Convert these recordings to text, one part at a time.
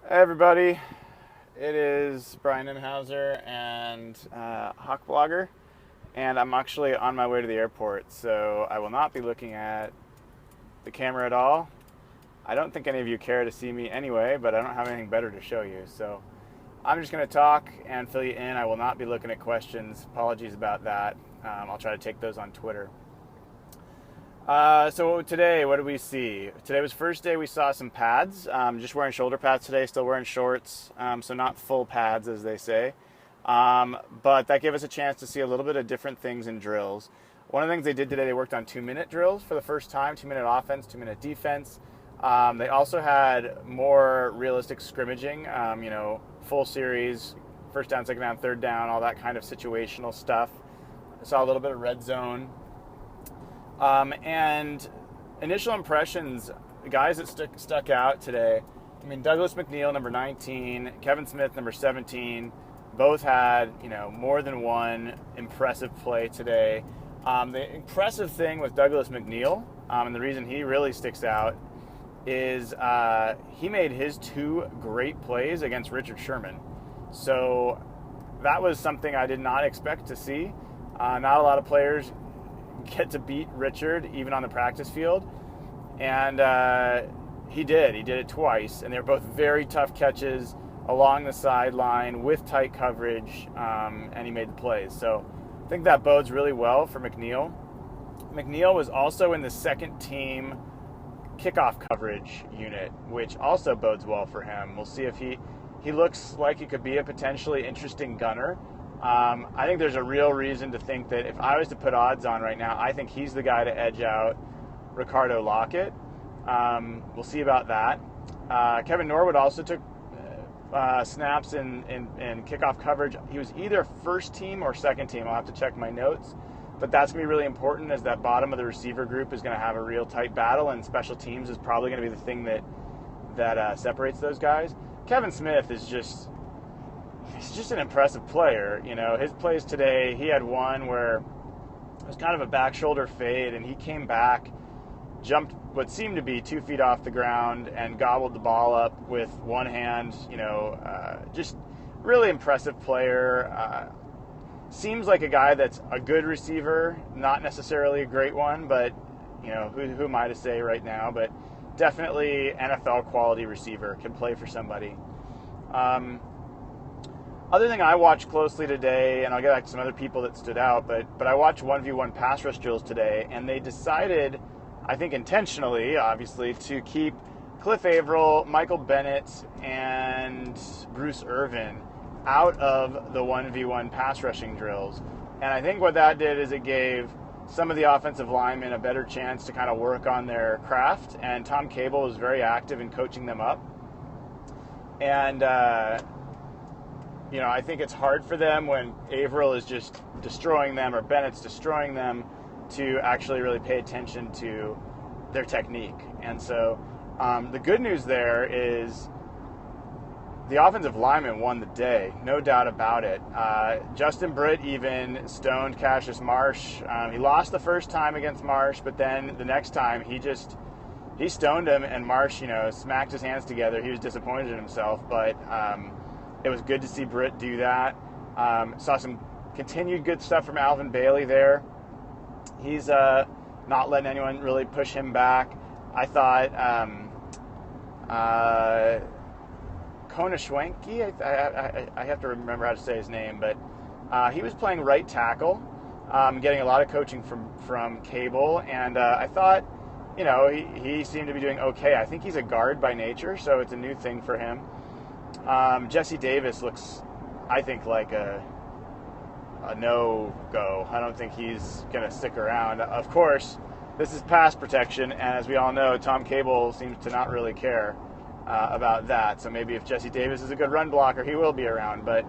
Hey everybody, it is Brian Imhauser and Hawk Blogger, and I'm actually on my way to the airport, so I will not be looking at the camera at all. I don't think any of you care to see me anyway, but I don't have anything better to show you, so I'm just going to talk and fill you in. I will not be looking at questions. Apologies about that. I'll try to take those on Twitter. So today, what did we see? Today was first day we saw some pads. Just wearing shoulder pads today, still wearing shorts, so not full pads as they say. But that gave us a chance to see a little bit of different things in drills. One of the things they did today, they worked on 2-minute drills for the first time, 2-minute offense, 2-minute defense. They also had more realistic scrimmaging, full series, first down, second down, third down, all that kind of situational stuff. I saw a little bit of red zone. And initial impressions, the guys that stuck out today, Douglas McNeil, number 19, Kevin Smith, number 17, both had, more than one impressive play today. The impressive thing with Douglas McNeil, and the reason he really sticks out, is he made his 2 great plays against Richard Sherman. So that was something I did not expect to see. Not a lot of players get to beat Richard even on the practice field, and he did it twice, and they were both very tough catches along the sideline with tight coverage, and he made the plays. So I think that bodes really well for McNeil. McNeil was also in the second team kickoff coverage unit, which also bodes well for him. We'll see if he looks like he could be a potentially interesting gunner. I think there's a real reason to think that if I was to put odds on right now, I think he's the guy to edge out Ricardo Lockett. We'll see about that. Kevin Norwood also took snaps in kickoff coverage. He was either first team or second team. I'll have to check my notes. But that's going to be really important, as that bottom of the receiver group is going to have a real tight battle, and special teams is probably going to be the thing that separates those guys. Kevin Smith is he's just an impressive player. His plays today, he had one where it was kind of a back shoulder fade, and he came back, jumped what seemed to be 2 feet off the ground, and gobbled the ball up with one hand. Just really impressive player. Seems like a guy that's a good receiver, not necessarily a great one, but who am I to say right now? But definitely NFL quality receiver, can play for somebody. Other thing I watched closely today, and I'll get back to some other people that stood out, but I watched 1v1 pass rush drills today, and they decided, I think intentionally, obviously, to keep Cliff Averill, Michael Bennett, and Bruce Irvin out of the 1v1 pass rushing drills. And I think what that did is it gave some of the offensive linemen a better chance to kind of work on their craft, and Tom Cable was very active in coaching them up. And I think it's hard for them when Averill is just destroying them or Bennett's destroying them to actually really pay attention to their technique. And so the good news there is the offensive lineman won the day, no doubt about it. Justin Britt even stoned Cassius Marsh. He lost the first time against Marsh, but then the next time he stoned him, and Marsh, smacked his hands together. He was disappointed in himself, but it was good to see Britt do that. Saw some continued good stuff from Alvin Bailey there. He's not letting anyone really push him back. I thought Konashwenki, I have to remember how to say his name, but he was playing right tackle, getting a lot of coaching from Cable, and I thought, he seemed to be doing okay. I think he's a guard by nature, so it's a new thing for him. Jesse Davis looks, I think, like a no-go. I don't think he's going to stick around. Of course, this is pass protection, and as we all know, Tom Cable seems to not really care about that. So maybe if Jesse Davis is a good run blocker, he will be around. But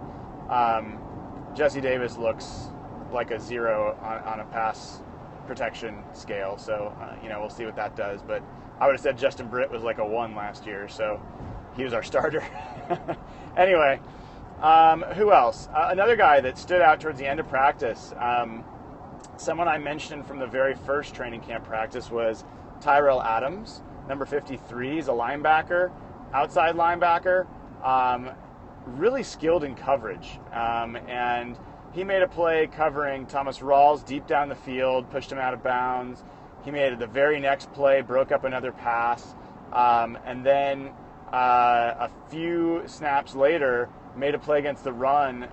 Jesse Davis looks like a 0 on a pass protection scale. So, we'll see what that does. But I would have said Justin Britt was like a 1 last year. So he was our starter. Anyway, who else? Another guy that stood out towards the end of practice, someone I mentioned from the very first training camp practice, was Tyrell Adams, number 53. He's a linebacker, outside linebacker. really skilled in coverage. And he made a play covering Thomas Rawls deep down the field, pushed him out of bounds. He made the very next play, broke up another pass, and then a few snaps later made a play against the run,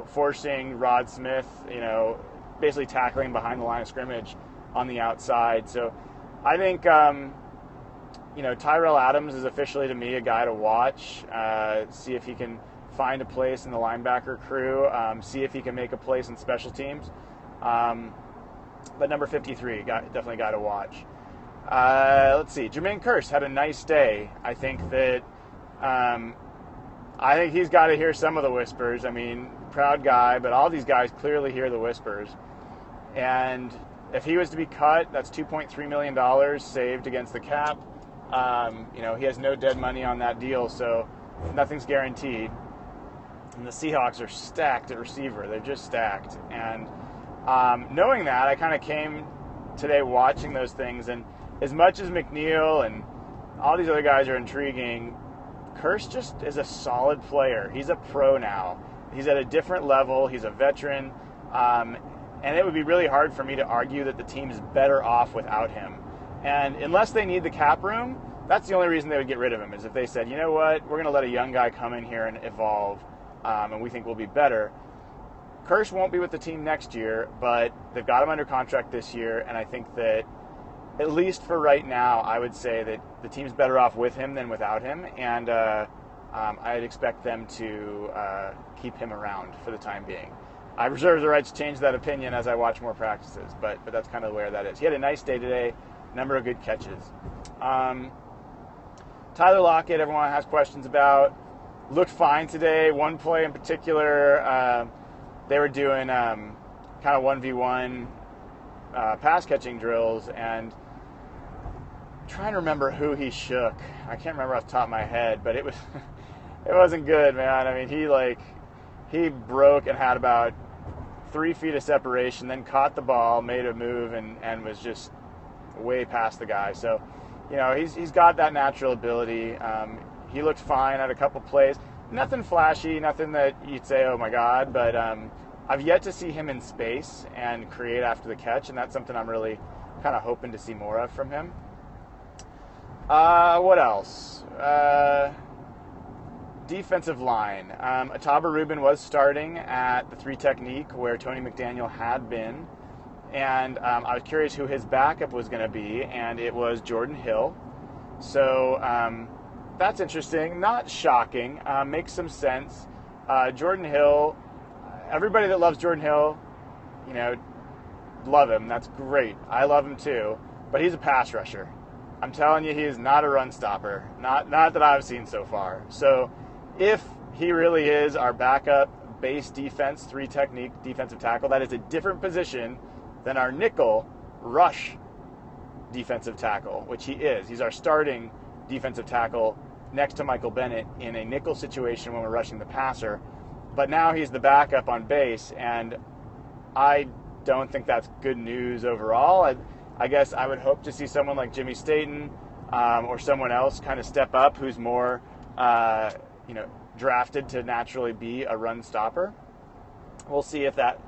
forcing Rod Smith, basically tackling behind the line of scrimmage on the outside. So I think, Tyrell Adams is officially, to me, a guy to watch, see if he can find a place in the linebacker crew, see if he can make a place in special teams. But number 53, definitely a guy to watch. Let's see. Jermaine Kearse had a nice day. I think he's got to hear some of the whispers. I mean, proud guy, but all these guys clearly hear the whispers. And if he was to be cut, that's $2.3 million saved against the cap. He has no dead money on that deal, so nothing's guaranteed. And the Seahawks are stacked at receiver. They're just stacked. And knowing that, I kind of came today watching those things, and as much as McNeil and all these other guys are intriguing, Kearse just is a solid player. He's a pro now. He's at a different level. He's a veteran. And it would be really hard for me to argue that the team's better off without him. And unless they need the cap room, that's the only reason they would get rid of him, is if they said, you know what, we're going to let a young guy come in here and evolve, and we think we'll be better. Kearse won't be with the team next year, but they've got him under contract this year, and I think that, at least for right now, I would say that the team's better off with him than without him, and I'd expect them to keep him around for the time being. I reserve the right to change that opinion as I watch more practices, but that's kind of where that is. He had a nice day today, number of good catches. Tyler Lockett, everyone has questions about, looked fine today. One play in particular, they were doing kind of 1v1 pass catching drills, and I'm trying to remember who he shook. I can't remember off the top of my head, but it wasn't good, man. I mean, he broke and had about 3 feet of separation, then caught the ball, made a move, and was just way past the guy. So, he's got that natural ability. He looked fine at a couple plays. Nothing flashy, nothing that you'd say, oh my God, but I've yet to see him in space and create after the catch, and that's something I'm really kind of hoping to see more of from him. What else? Defensive line. Ataba Rubin was starting at the 3 technique where Tony McDaniel had been, and I was curious who his backup was going to be, and it was Jordan Hill. So that's interesting. Not shocking. Makes some sense. Jordan Hill, everybody that loves Jordan Hill, love him. That's great. I love him too. But he's a pass rusher. I'm telling you, he is not a run stopper. Not that I've seen so far. So if he really is our backup base defense, 3 technique defensive tackle, that is a different position than our nickel rush defensive tackle, which he is. He's our starting defensive tackle next to Michael Bennett in a nickel situation when we're rushing the passer. But now he's the backup on base, and I don't think that's good news overall. I guess I would hope to see someone like Jimmy Staten or someone else kind of step up who's more, drafted to naturally be a run stopper. We'll see if that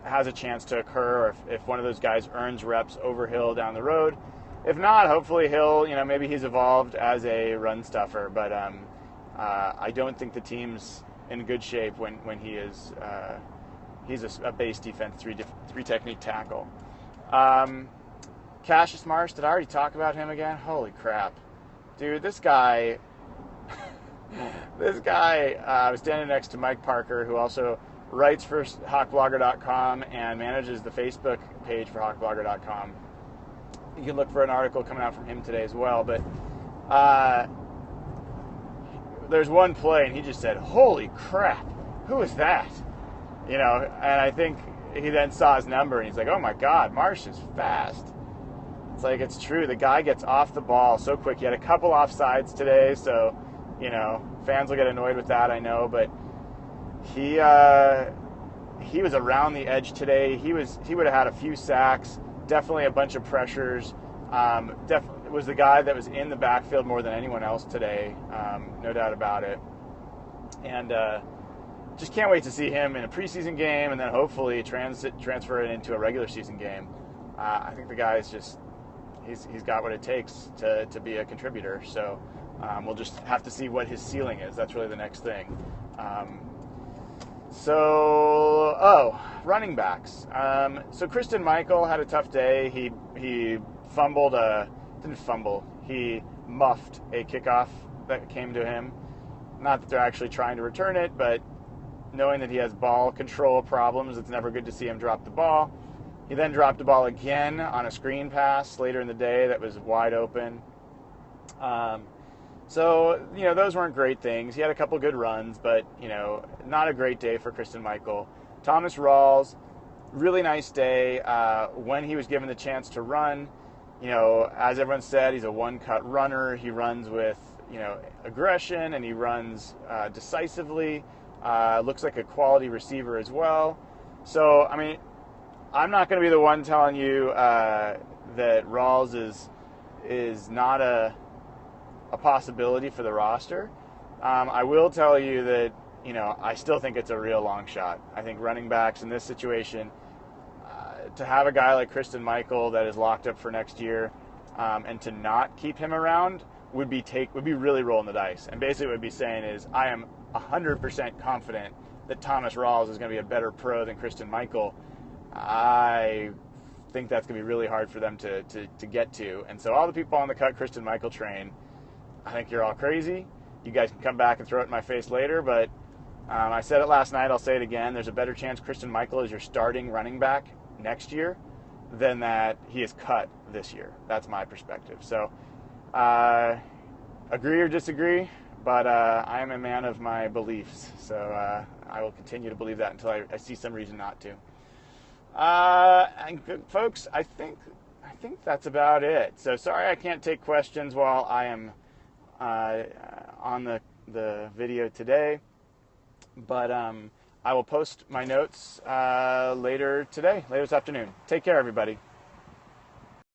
has a chance to occur, or if one of those guys earns reps over Hill down the road. If not, hopefully Hill, maybe he's evolved as a run stuffer, but I don't think the team's in good shape when he is he's a base defense 3 technique tackle. Cassius Marsh, did I already talk about him again? Holy crap. Dude, this guy I was standing next to Mike Parker, who also writes for hawkblogger.com and manages the Facebook page for hawkblogger.com. You can look for an article coming out from him today as well, but there's one play, and he just said, holy crap, who is that? And I think he then saw his number, and he's like, oh my God, Marsh is fast. It's like, it's true. The guy gets off the ball so quick. He had a couple offsides today, so, fans will get annoyed with that, I know, but he was around the edge today. He would have had a few sacks, definitely a bunch of pressures, was the guy that was in the backfield more than anyone else today, no doubt about it. And just can't wait to see him in a preseason game, and then hopefully transfer it into a regular season game. I think the guy is just he's got what it takes to be a contributor. So we'll just have to see what his ceiling is. That's really the next thing. Running backs. So Christine Michael had a tough day. He fumbled didn't fumble. He muffed a kickoff that came to him. Not that they're actually trying to return it, but knowing that he has ball control problems, it's never good to see him drop the ball. He then dropped the ball again on a screen pass later in the day that was wide open. So, those weren't great things. He had a couple good runs, but, not a great day for Christine Michael. Thomas Rawls, really nice day. When he was given the chance to run, as everyone said, he's a one-cut runner. He runs with, aggression, and he runs decisively. Looks like a quality receiver as well. So, I'm not going to be the one telling you that Rawls is not a possibility for the roster. I will tell you that, I still think it's a real long shot. I think running backs in this situation, to have a guy like Christine Michael that is locked up for next year, and to not keep him around would be really rolling the dice. And basically what would be saying is, I am 100% confident that Thomas Rawls is going to be a better pro than Christine Michael. I think that's going to be really hard for them to get to. And so all the people on the cut Christine Michael train, I think you're all crazy. You guys can come back and throw it in my face later, but I said it last night, I'll say it again. There's a better chance Christine Michael is your starting running back next year than that he is cut this year. That's my perspective. So agree or disagree, but I am a man of my beliefs. So I will continue to believe that until I see some reason not to. And folks, I think that's about it. So sorry I can't take questions while I am on the video today, but I will post my notes later this afternoon. Take care, everybody.